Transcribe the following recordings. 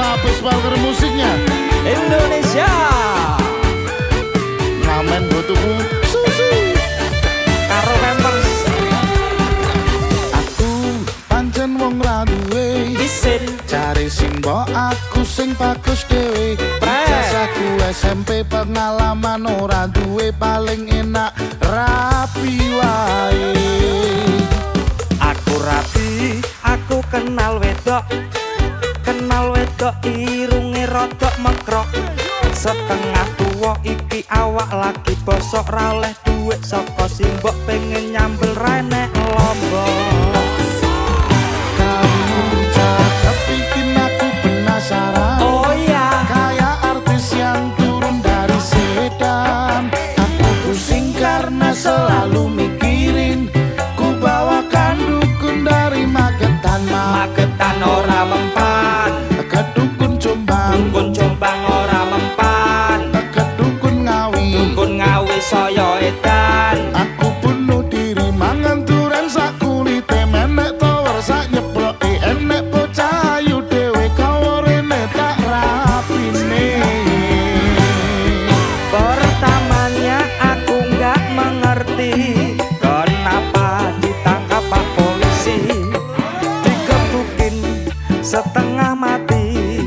Mabes Parker musiknya Indonesia. Ngamen butuhku susu Karo Pampers. Aku pancen wong ra duwe Isin. cari sing mbok aku sing bagus dhewe. Jasaku SMP pengalaman ora duwe paling enak rapi wae. Aku rapi, aku kenal wedok. Kenal wedok irunge rodok mekrok. Setengah tuwa iki awak lagi bosok ra oleh duit saka simbok pengen nyambel renek lombok. Kamu cakep bikin aku penasaran. Oh iya, Kayak artis yang turun dari sedan. Aku pusing karena selalu mikirin ku bawakan dukun dari Magetan. Magetan ora mempan, Ke dukun Jombang, dukun Jombang ora mempan, ke dukun Ngawi. dukun Ngawi saya edan. Aku bunuh diri mangan duren sak kulite menek tower sak nyeploke enek bocah ayu dhewe kaworene tak rapine. Pertamanya aku nggak mengerti kenapa ditangkap Pak Polisi, dikebukin setengah mati,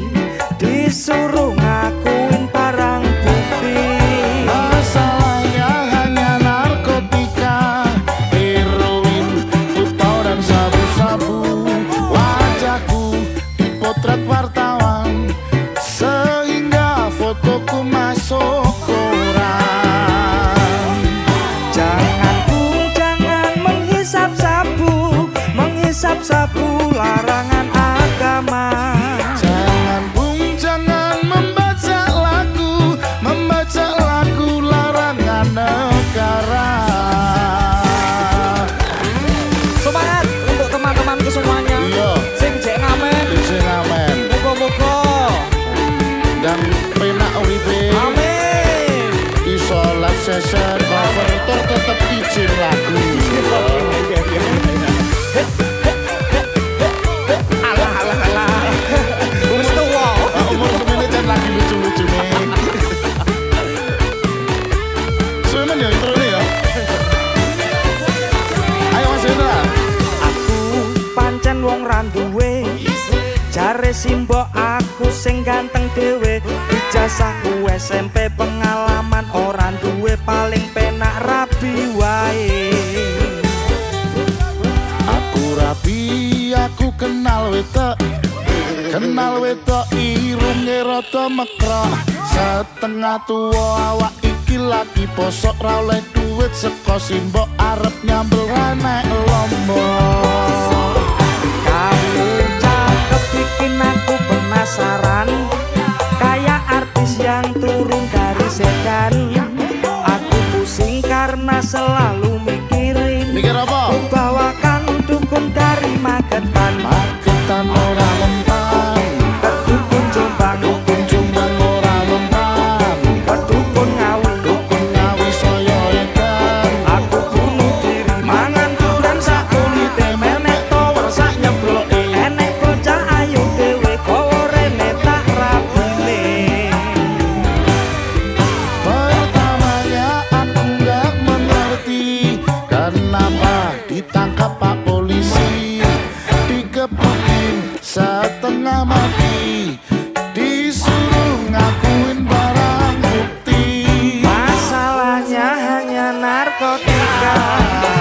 disuruh ngakuin barang bukti. Masalahnya hanya narkotika, heroin, putau dan sabu-sabu. Wajahku dipotret wartawan sehingga fotoku masuk koran. Jangan Bung, jangan menghisap sabu larangan agama. Jangan Bung, jangan membaca lagu larangan negara. Semangat untuk teman-temanku semuanya. Iya, Sing jek ngamen, sing ngamen muga-muga dan penak uripe. amin. Iso live session cover tur tetep izin lagu. Alah alah alah. Wis tuwa. Umur semene jan lagi lucu-lucu nih. Semen ya intro ini ya. Ayo Mas Hendra. Aku pancen wong ra duwe. Jare simbok aku sing ganteng dhewe. Ijazahku SMP pengalaman ora duwe paling penak rabi wae. Aku rapi, aku kenal wetok. Kenal wetok irunge rada mekrok. Setengah tuwa awak iki lagi posok ra oleh duit saka simbok arep nyambel renek lombok. Kamu cakep bikin aku penasaran, kayak artis yang turun dari sedan. Aku pusing karena selalu mikirin Mikir apa? ku bawakan dukun dari Magetan. Magetan ora mempan, Ke dukun Jombang, dukun Jombang ora mempan, ke dukun Ngawi. dukun Ngawi saya edan. Aku bunuh diri mangan duren sak kulite menek tower sak nyebloke enek bocah ayu dhewe kaworene tak rapine. Pertamanya aku nggak mengerti kenapa ditangkap Pak Polisi, dikebukin setengah mati, disuruh ngakuin barang bukti. Masalahnya hanya narkotika,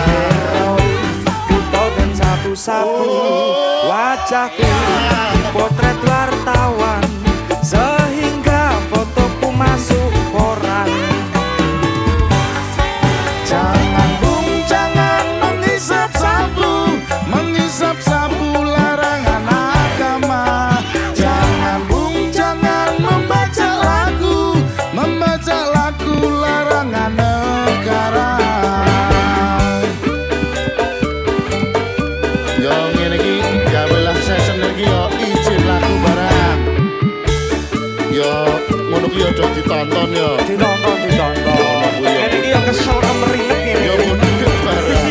heroin, putau dan sabu-sabu. Wajahku potret wartawan sehingga fotoku masuk koran. Jangan Bung, jangan menghisap sabu larangan agama. Jangan Bung, jangan membaca lagu larangan negara. Yo ngene iki gawelah session iki yo izin lagu barang. Yo ngono ki yo do ditonton yo. Ditonton. Ini dia kesel kemerinek ini. Yo ngono barang.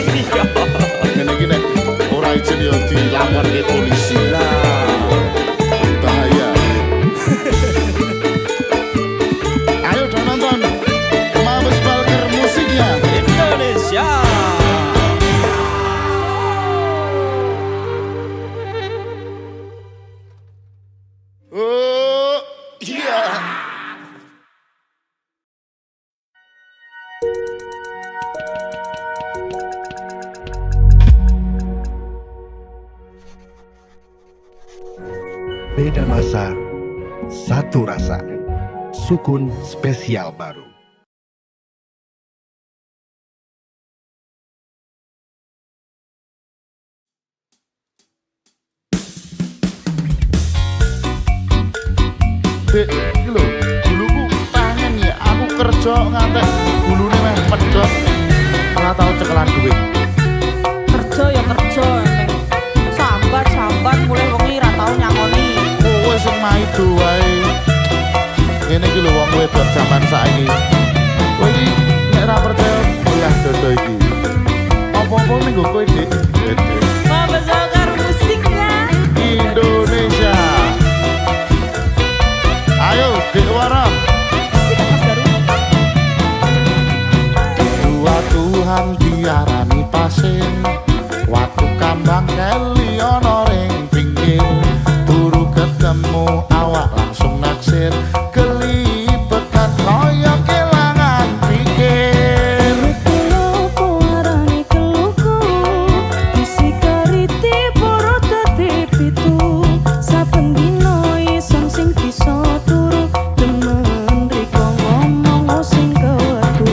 Ngene iki nek ora izin yo dilamar ke polisi. Lah, Bahaya. Oh, iya. Beda masa, satu rasa. Sukun spesial baru. Dek, iki lho, duluku pengen ya aku kerja ngantek gulune meh pedhot. Ora tau cekelan duit. Kerja ya kerja emang sambat mulai wengi ra tau nyangoni. Kowe sing maido wae. Ngene iki lho wong wedok jaman saiki. Kowe iki nek ora percaya goyah dodo iki. Apa-apa ning nggo kowe, Dik. Apa karo musiknya? Indonesia. Ayo, Dik Warang. Musik Mas Daru. Dua Tuhan diarani pasir. Watu kambang keli ana ring pinggir. Turu ketemu awak langsung naksir. Kelibetan kaya kelangan pikir. Warani keluku isi kariti poro dadi pitu. Saben dino isom sing bisa turu demen riko ngomong sing kewetu.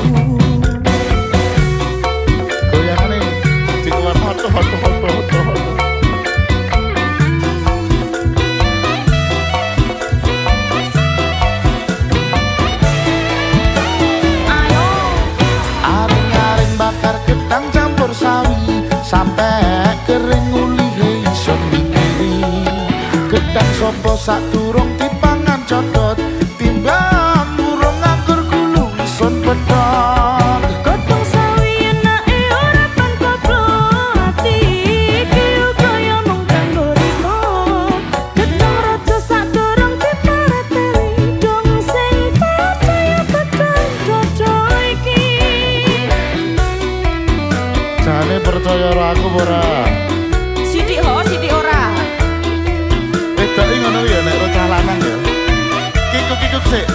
Goyangane dikeluar hoto. Ayo Aring-aring bakar gedang campur sawi sampai kering ulihe iso mikiri. Gedang sopo sak durung dipangan codot timbang burung nganggur gulu ison pedot. Godhong sawi enake ora pankoplo ati iki kaya mung kanggo riko. Gedhong raja sadurung dipareteli dong sing percaya gedhong jojo iki. Jane percaya ora aku ora. Sidik ora. Wedok iki ngono ya nek bocah lanang ya. Kikuk-kikuk sik.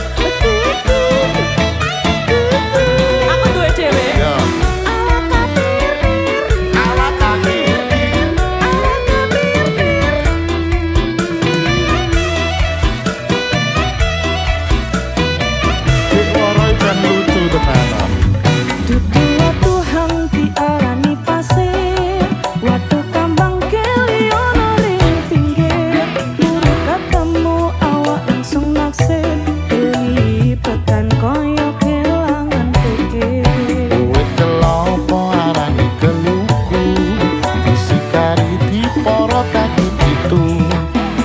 Aku duwe dhewe. Ya. Ala takir. Dik Waro jan lucu tenanan. Dudu watu hang diarani pasir. Watu kambang keli ono ring pinggir. Muru ketemu awak langsung naksir. Kelibetan koyo kelangan pikir. Wit kelopo arani keluku. Disikari diporo tadi itu.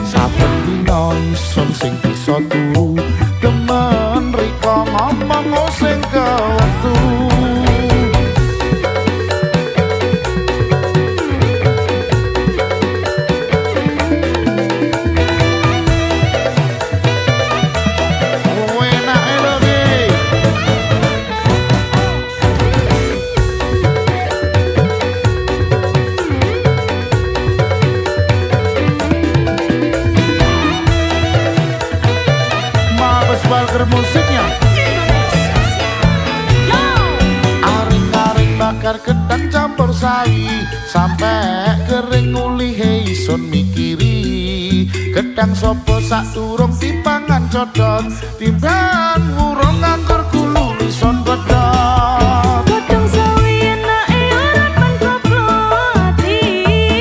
Saben dino ison sing bisa turu. Demen riko ngomong sing kewetu. Enake lho iki. Mabes Walker musiknya. Yo! Aring-aring bakar gedang campur sawi sampai kering ulihe ison mikiri. Gedang sopo sak durung dipangan codot timbang urung nganggur gulu ison bedot. Godhong sawi enake ora pankoplo ati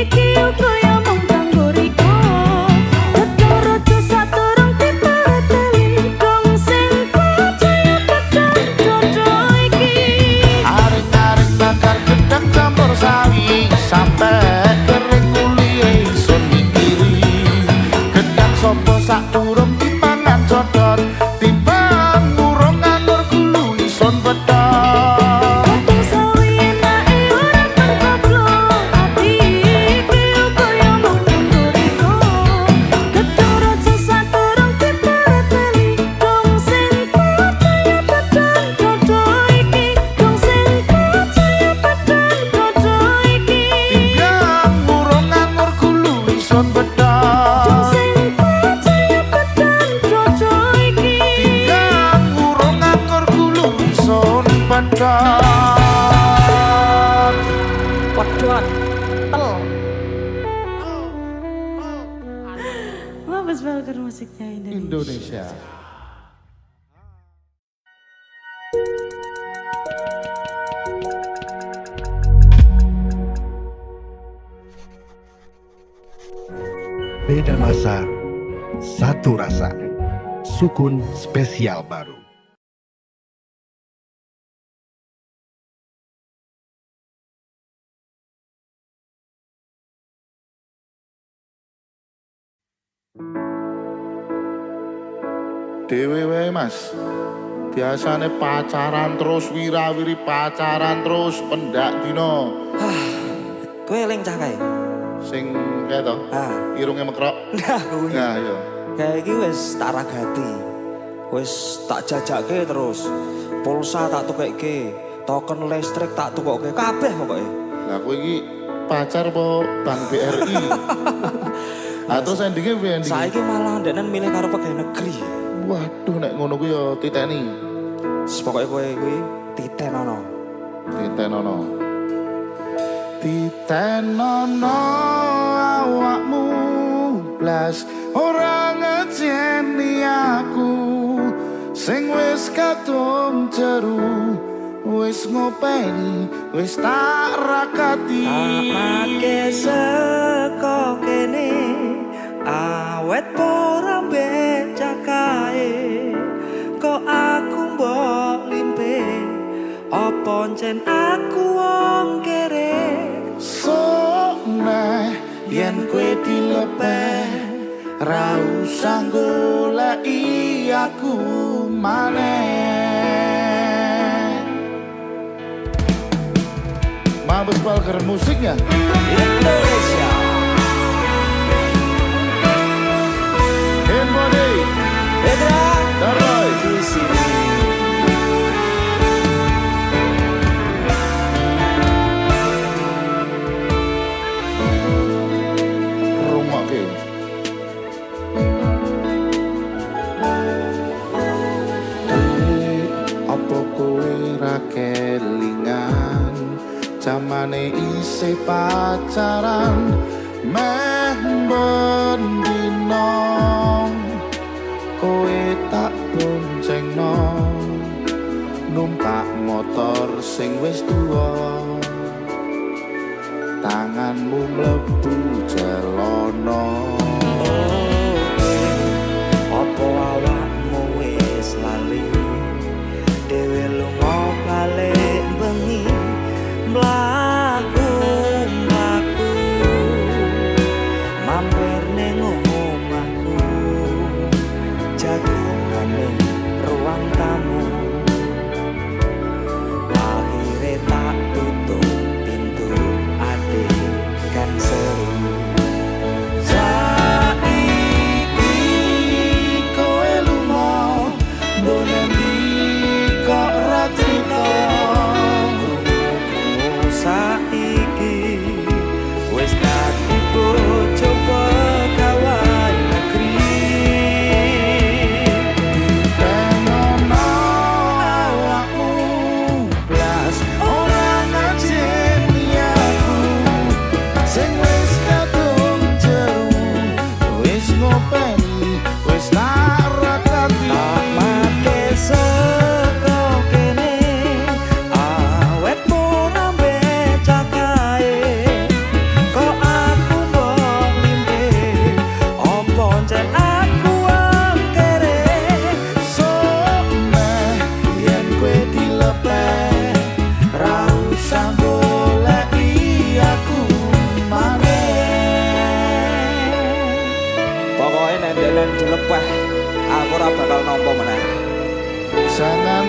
iki kaya mung kanggo riko. Gedhong raja sadurung dipareteli dong sing percaya gedhong jojo iki. Aring-aring bakar gedang campur sawi sampai kering ulihe ison mikiri. Gedang sopo sak durung dipangan codot timbang urung nganggur gulu ison bedot. Godhong sawi enake ora pankoplo ati iki kaya mung kanggo riko. Gedhong raja sadurung dipareteli dong sing percaya gedhong jojo iki. Dong sing percaya gedhong jojo iki. Timbang urung nganggur gulu ison bedot. Dong sing percaya gedhong Indonesia. Beda masa, satu rasa. Sukun spesial baru. Dewe wae Mas. Biasane pacaran terus wirawiri pacaran terus pendak dino. Kowe eling cah kae. Sing kae to, Ah, irunge mekrok. nah kuwi. Nah, iya. Kayak iki wis tak ragati. Wis tak jajake terus. Pulsa tak tukekke, token listrik tak tukokke kabeh pokoke. Lah kowe iki pacar apa Bank BRI? Ah terus endingnya piye ending? Saiki malah ndeknen milih karo pegawai negeri. Waduh nek ngono kuwi ya titeni. Pokoke kowe kuwi titenono. Titenono. Titenono awakmu blas ora ngejeni aku sing wis kadung jeru wis ngopeni wis tak rakati Amake seko kene awet ora becak kae kok aku mbok limpe apa ncen aku wong kere sok neh yen kowe dilepeh ra usah goleki aku maneh. Mabes Balker musiknya Indonesia Handbody Edra Daroy di sini rungokke. Apa kowe ra kelingan zamane isih pacaran meh bendino kowe tak boncengno numpak motor sing wis tuwa tanganmu mlebu celono. Apa awakmu wis lali dhewe lunga balik bengi mlaku mampir ning omahku jagongane ruang tamu akhire tak tutup pintu adik kan seru Saiki kowe lunga boneni kok ra crita saiki wis dadi bojo pegawai negeri tenono awakmu blas ora ngajeni aku sing wis kadung jeru wis ngopeni wis tak rakati tak mate seko kene awet ora becak kae kok aku mbok limpe opo ncen aku angkere sok meh yen kowe dilepeh ra usah goleki aku maneh. pokoke nek ndenen dilepeh aku ora bakal nampa meneh. Jangan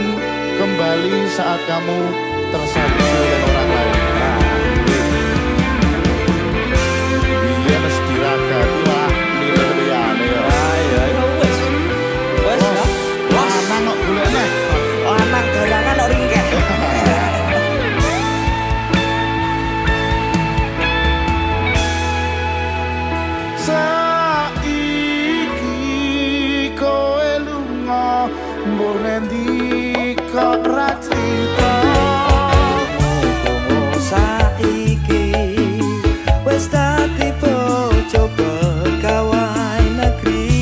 kembali saat kamu tersakiti oleh orang lain. Iya mesti raga tua milih liyane ya. Ayo iku wis. Wis ya. Wis Lanang kok golekne. lanang garangan kok ringkeh. Saiki kowe lunga mbok nendi kok ra crita. Saiki wis dadi bojo pegawai negeri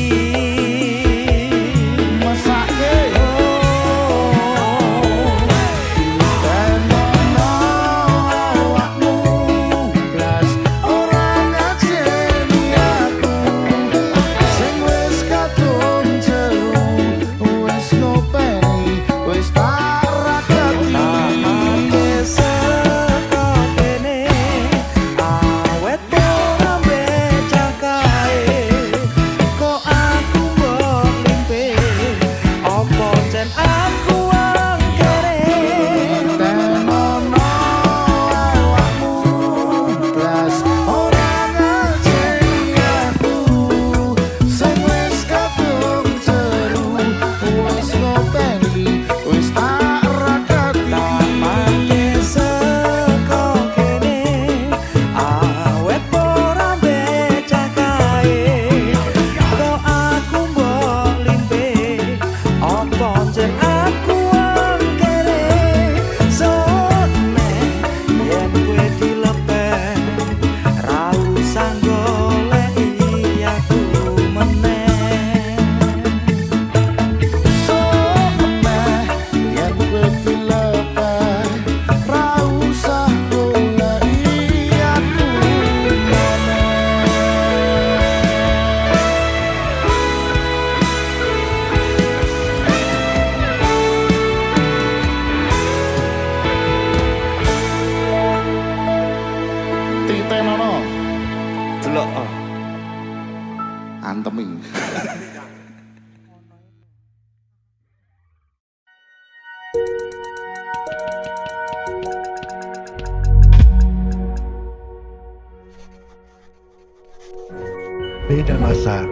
Beda masa,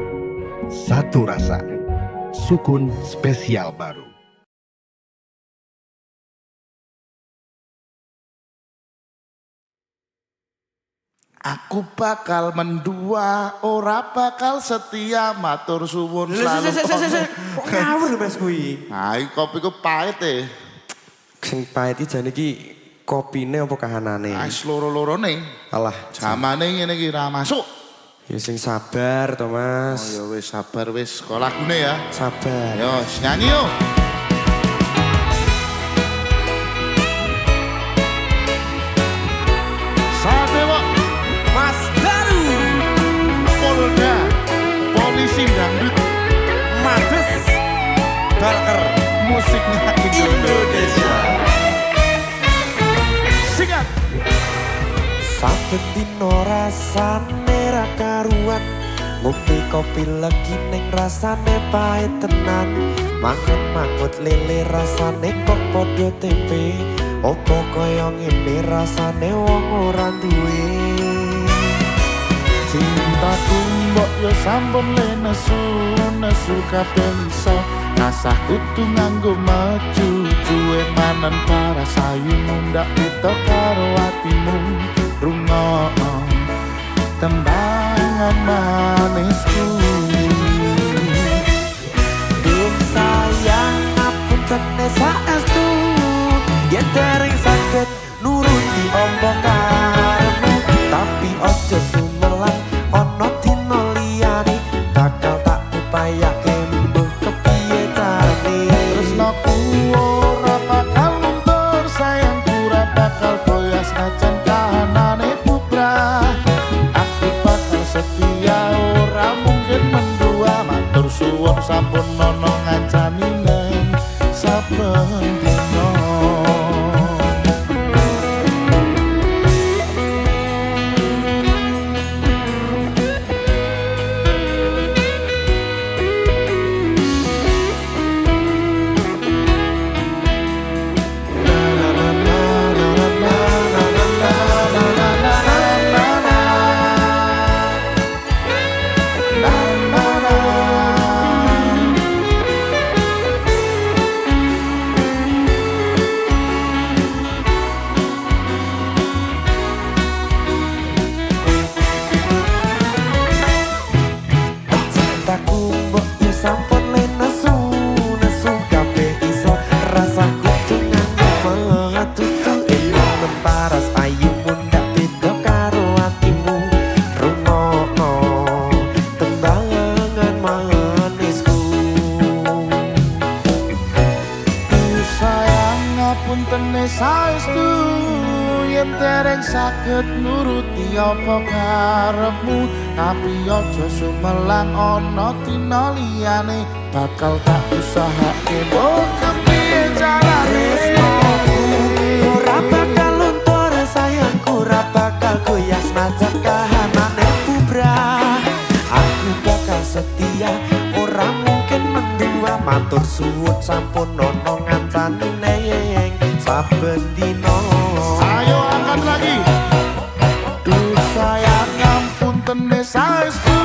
satu rasa. Sukun spesial baru. Aku bakal mendua, ora bakal setia, matur suwun selalu. Kok ngawur Mas kuwi? Nah, iki kopiku pahit e. Sing pahit iki jane iki kopine apa kahanane? Wis loro-lorone. Alah, Jamane ngene iki ra masuk. ya sing sabar to, Oh Mas. ya wis sabar wis, kok lagune ya. Sabar. Yo, nyanyi yo. Sadewa Mas Daru, Polda, polisi dangdut, Mabes, Barker, musiknya Indonesia. Singkat. Saben dino rasane ra karuan. Ngombe kopi lagi ning rasane pahit tenan. Mangan mangut lele rasane kok padha tempe. Opo kaya ngene rasane wong ora duwe. Cintaku mbok yo sampun le nesu kabeh iso. Rasah kudu nganggo maju cuwe manen para sayu mundak pito karo atimu. Rungokno tembangan manisku. Duh sayang ngapunten saestu yen dereng saged nuruti ombo karepmu tapi ojo sumelang ana dina liyane bakal tak upayake mbuh kepiye carane Tresnoku ora bakal luntur, sayangku ora bakal goyah senajan kahanane bubrah. Aku bakal setia, ora mungkin mendua. Matur suwun sampun nono ngancani neng saben dina. cintaku mbok ya sampun le nesu kabeh iso rasaku nganggo matutu ing paras ayu mundak beda karo atimu rungokno tembangan manisku Sayang ngapunten saestu yen dereng saged nuruti apa karepmu tapi aja sumelang ana dina liyane bakal tak usahake mbok kepiye carane. ora bakal luntur sayangku ora bakal goyah senajan kahanane bubrah aku bakal setia ora mungkin mendua matur suwun sampun ono ngancani neng saben dina Ayo angkat lagi. Duh sayang ngapunten saestu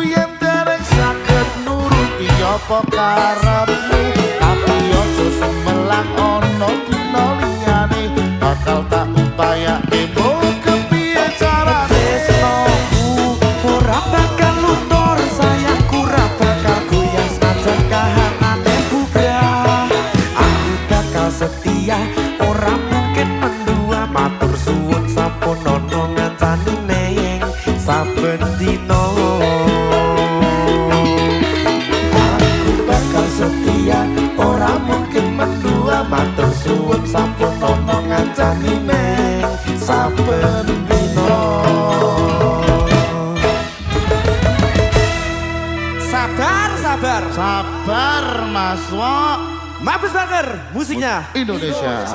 yen dereng saged nuruti apa karepmu tapi aja sumelang ana dina liyane bakal tak upayake mbok kepiye carane. tresnoku ora bakal luntur sayangku ora bakal goyah senajan kahanane bubrah aku bakal setia ora mungkin mendua matur suwun sampun ono ngancani neng saben dina aku bakal setia ora mungkin mendua matur suwun sampun ono ngancani neng saben dina sabar. Sabar Mas Wok. Mabes Barker, musiknya. Indonesia.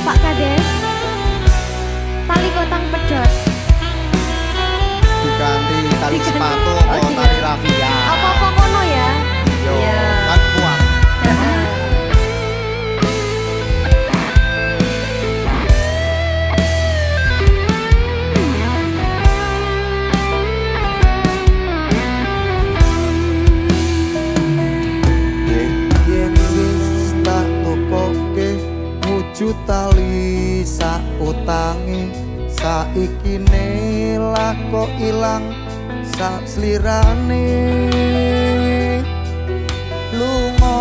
Pak Kades, tali kotang pedot. Diganti tali Diganti. sepatu Oh, atau iya. tali rafia. Apa-apa kono ya? Yo, Iya. kan kuat. Heeh. wujud tali sak utangi saiki lah kok ilang sak slirane lunga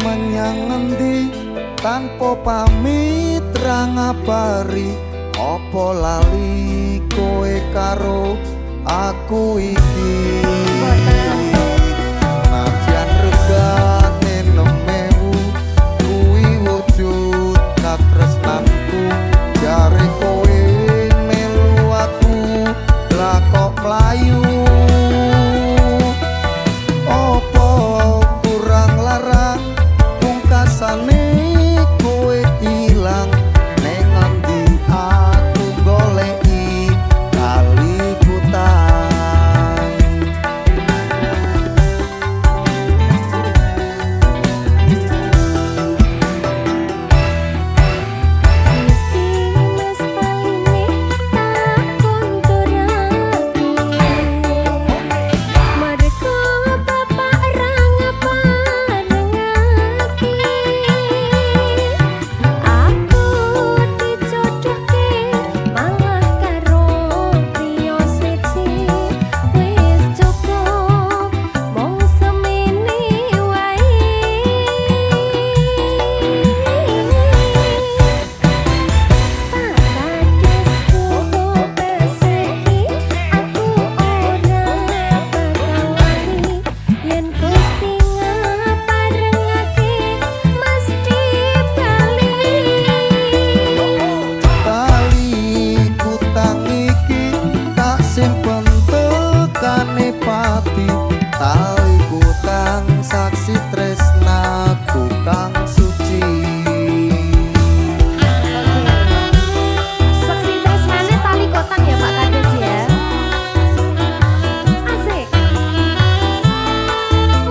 menyang ngendi tanpa pamit ra ngabari apa lali kowe karo aku iki najan regane nemewu kuwi wujud katresnanku jare kowe melu aku lah kok mlayu opo kurang larang pungkasane kowe ilang ning ngendi aku goleki kali butang Wis paline tak konturake mergo bapak ra ngaparengake aku dijodohke malah karo priya siji wis cukup mung semene wae tali kutang iki tak simpen tekane pati tali kutang saksi tresnaku kang suci Saksi tresnane tali kotang ya Pak Kades ya. Asik.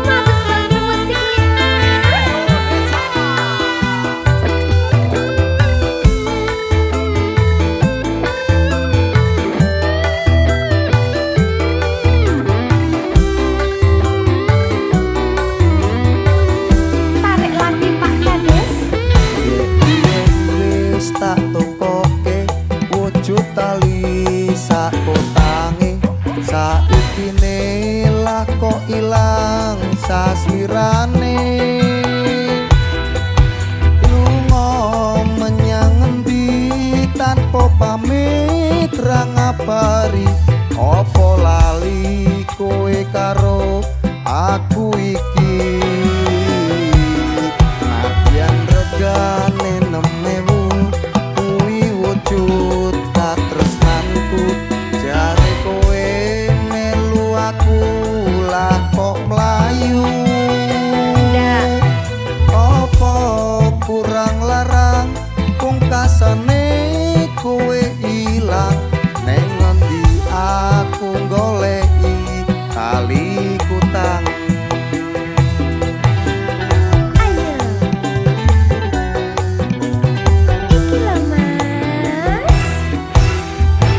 Mabes banget musiknya. Tarik lagi Pak Kades. wis tak tokoke wujud tali sak kotange saiki lah kok ilang saswirane lunga menyang ngendi tanpa pamit ra ngabari apa lali kowe karo aku iki nadyan regane nemewu kuwi wujud katresnanku jare kowe melu aku lah kok mlayu apa kurang larang pungkasane kowe ilang ning ngendi aku goleki tali kutang Ayo. Iki lho Mas.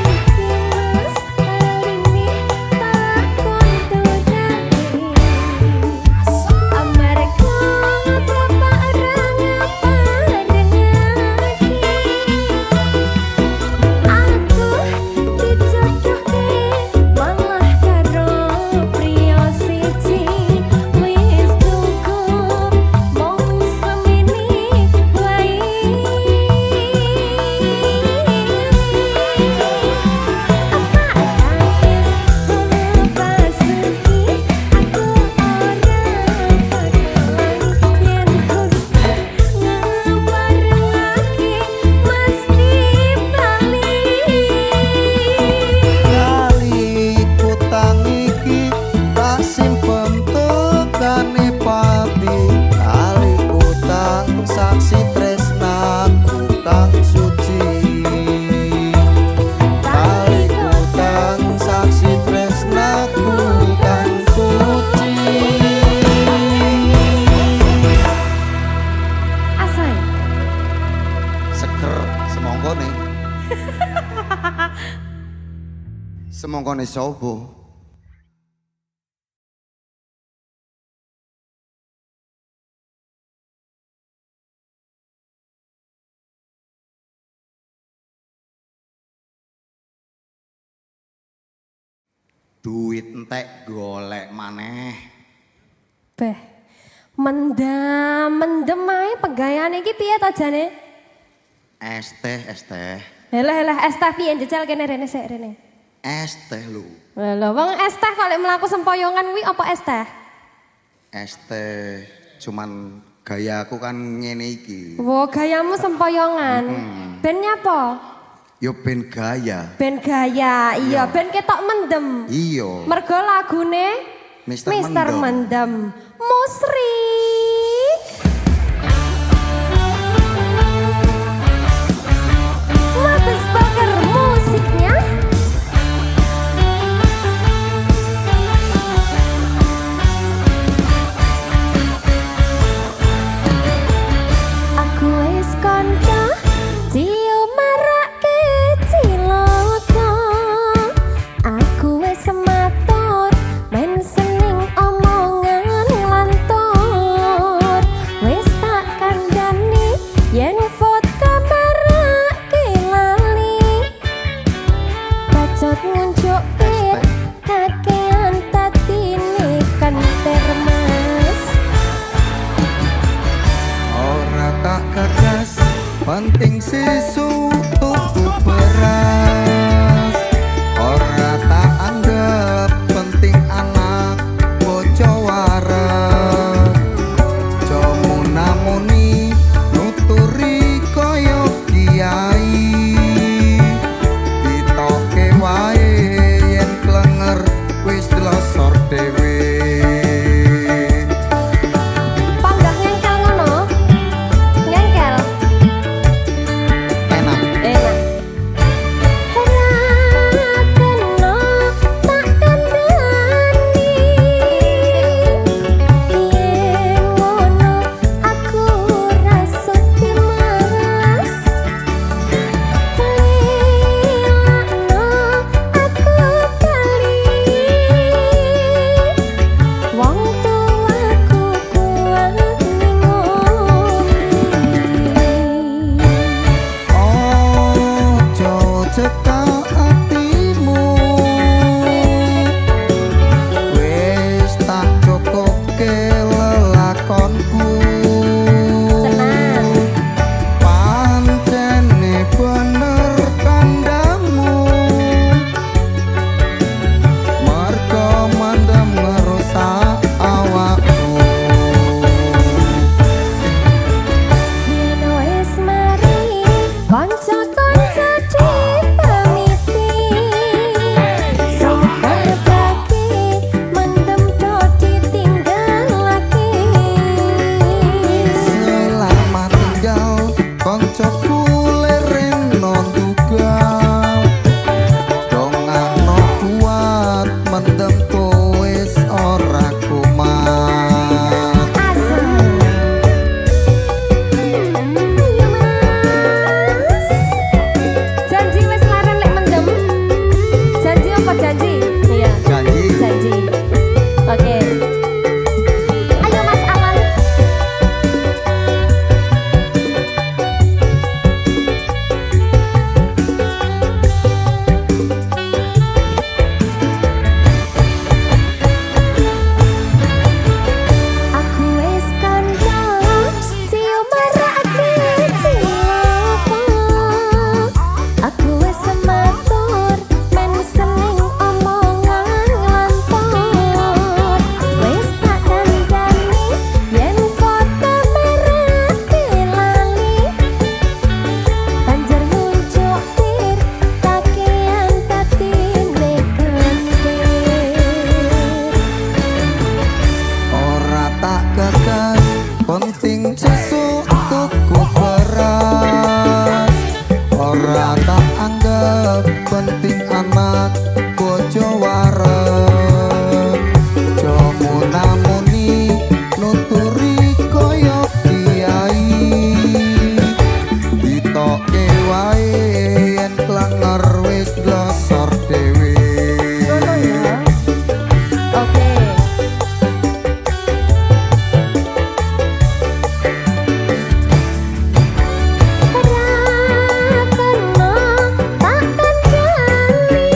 Iki Mas paline tak konturake. Amarga bapak ra ngaparengake. Aku dijodohke malah karo priya siji wis cukup mung semene wae apa kades basuki aku ora peduli yen Gusti ngaparengake mesti bali kali kutang iki tak simpen tekane pati kali kutang saksi tresnaku kang suci kali kutang saksi tresnaku kang suci asai seger semongkone semongkone sapa Duit entek golek maneh. Beh, mendem ae pegayane iki piye to jane? Es teh. Helah es teh piye njejal kene rene sik rene. Es teh lho. Lho wong es teh kok lek mlaku sempoyongan kuwi apa es teh? Es teh cuman gayaku kan ngene iki. Wo gayamu sempoyongan. Ben nyapa? Yo ben gaya. Ben gaya, iya ben ketok mendem. Iya. Mergo lagune Mister Mendem. Musrik. Mabes bakar musiknya. Aku wis kanca cium marake cilaka. Aku wis sematur men seneng omongan ngelantur. Wis tak kandhani yen foto marake lali. Bacot ngunjukke kakean tatine kanter mas. Ora tak gagas, penting sisu tuku beras. Ora tak anggap penting anak bojo waras. Jomo namuni nuturi koyo kiai. Ditoke wae yen klenger wis delosor dhewe. Panggah ngengkel ngono. Ngengkel. Enak. Enak. Rakeno tak kandhani. Yen ngono aku rasa dimas. Lilakno aku bali. Wong tuaku kuat ngombe. Ojo cekak atimu, wis tak cukupke lelakonku. Tenang. Pancene bener kandamu, mergo mendem ngerusak awakku. Yen wis mari kanca-kanca dipamiti. Syukur bagi mendem do ditinggal lagi. Selamat tinggal koncoku lereno dugal. Dongakno kuat mendem wis ora kumat. Asem. Iya mas. Janji wis larang lek mendem. Janji apa janji? Iya. Janji. Janji. Oke. Ayo Mas Alan. Aku wis kandha cium marake cilaka. Aku wis sematur men seneng omongan ngelantur. Wis tak kandhani yen foto marake lali. Banjur ngunjukir kakean tatine kantir. Ora tak gagas, penting sesuk tuku beras. Ora tak anggap penting anak bojo wareg. Jomo namuni nuturi koyo kiai. Ditoke wae yen klenger wis glosor dhewe. Ngono ya. Oke. Rakeno tak kandhani.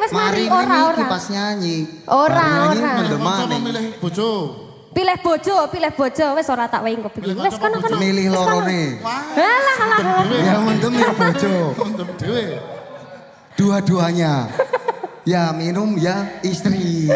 wis mari Mari ora ini ora. pas nyanyi. Ora, Baru nyanyi ora. mendemani. Kanca milih bojo. Pilih bojo wis ora tak wehi engko begini. Wis kono. Milih Wis kono. lorone. Alah alah. Ya mendem ya bojo. Untuk dhewe. Dua-duanya. Ya minum ya istri.